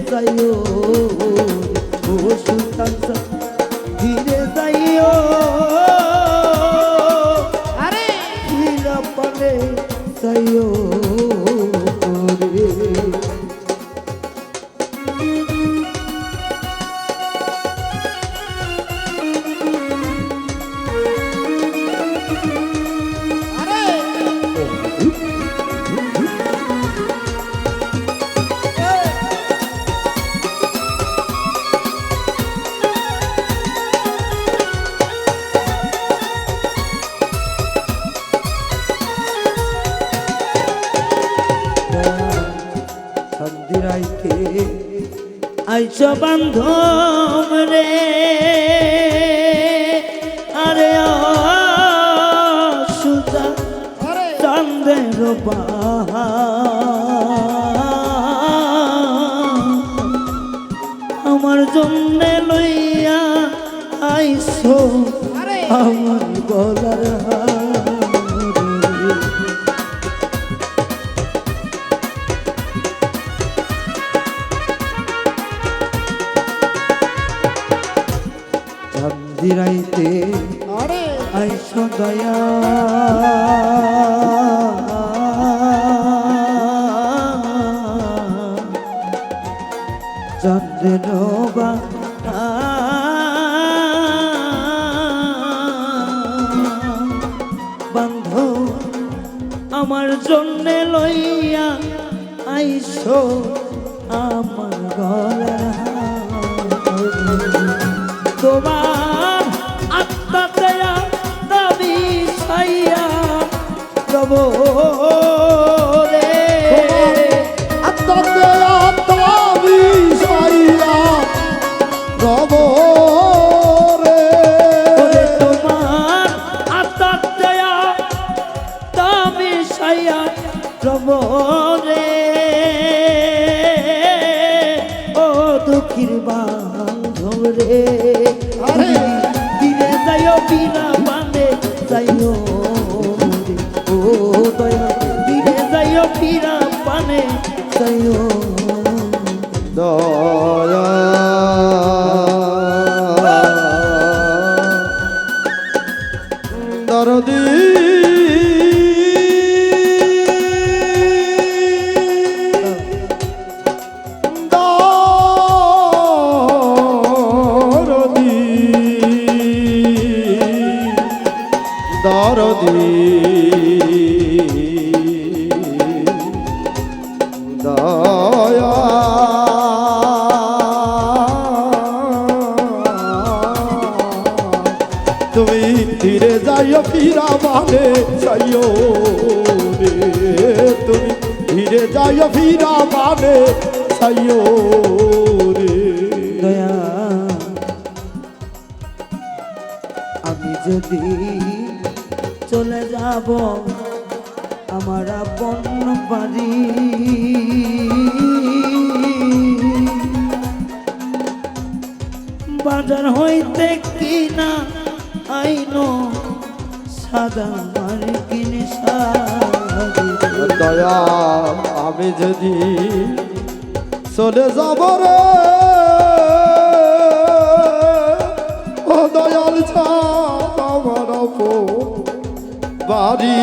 যাইও ও সুলতান ধীরে যাইও আরে হীরা পানে যাইও রে রাইতে আইস বান্ধব রে আরে সুতা চাঁদের আমার জন্য লইয়া আইস আমার গলার রাইতে আইস দয়া চাঁদের বান্ধ আমার জন্যে লইয়া আইস আমার গলার তোমার আত্মা দয়া দাবি ছাইয়া রব রে আত্মা দয়া দাবি ছাইয়া রব রে তোমার আত্মা দয়া দাবি ছাইয়া রব রে ও দুঃখীর বান্ধব রে দিলে যাইও বিনা বানে যাইও ও দয়া দিলে যাইও বিনা বানে যাইও দয়া দরদি দরদি দয়া তুমি ধীরে যাইও ফিরা মানে যাইও রে তুমি ধীরে যাইও ফিরা মানে যাইও রে দয়া আমি যদি চলে যাব আমার আপন বাড়ি বাজার হইতে কিনা আইনো সাদা মার্কিন শাড়ি দয়া আমি যদি চলে যাব রে ও দয়াল আমার বাড়ি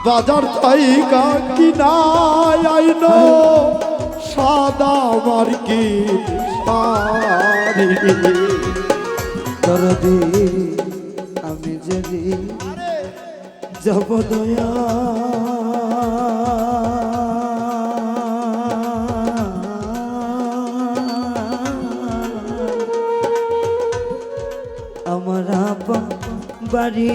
বাজার থাইকা কিনায় আইনো সাদা মার্কিন শাড়ি দরদি আমি যদি যাব দয়া আমার বাড়ি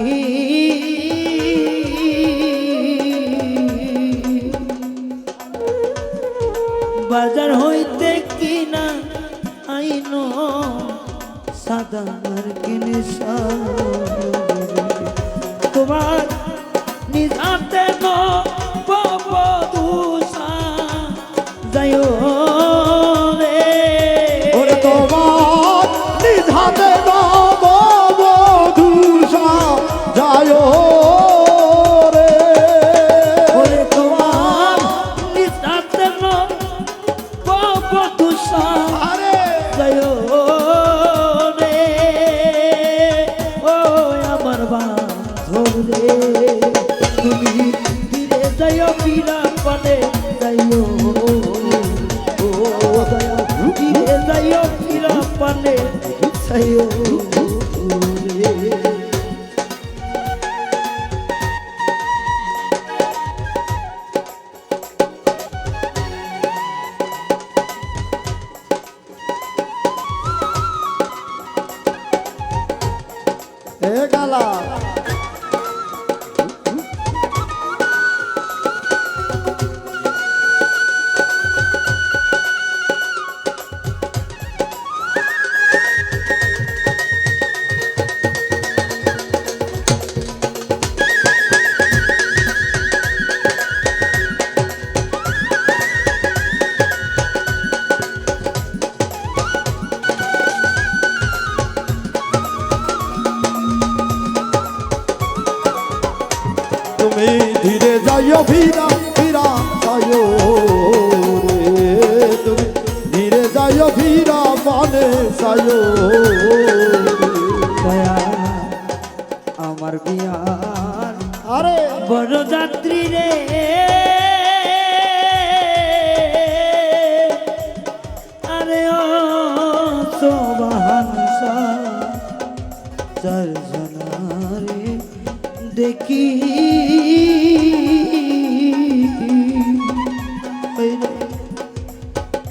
বাজার হইতে কিনা আইনো সাদা মার্কিন তোমার নিজ হাতে নবদূষা যাইও রে ওরে তোমার নিজ হাতে নবদূষা যাইও রে পাথর রে তুমি ফিরে যাইও ফিরা পানে যাইও ও দয়াল ফিরে যাইও ফিরা পানে যাইও রে এ গালা তুমি ধীরে যাইও ফিরা ফিরা যাইও রে তুমি ধীরে যাইও ফিরা মানে যাইও দয়া আমার বিয়ার আরে বড় যাত্রী রে আরে ও সোবাহানসা চারজনারে দেখি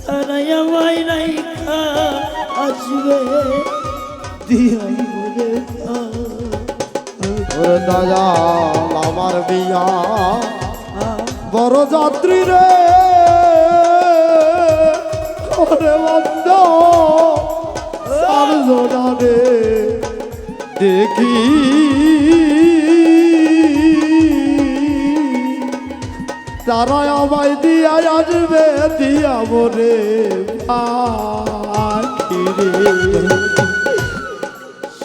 তারাই আমায় রাইখা আসবে দিয়াই বলে ওরে দয়াল আমার বিয়া বড় যাত্রী রে ওরে বন্ধ সারজনা রে দেখি তারা আমায় দিয়া আসবে দিয়া মরে পাখি রে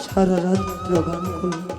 সারা রাত্র গান করল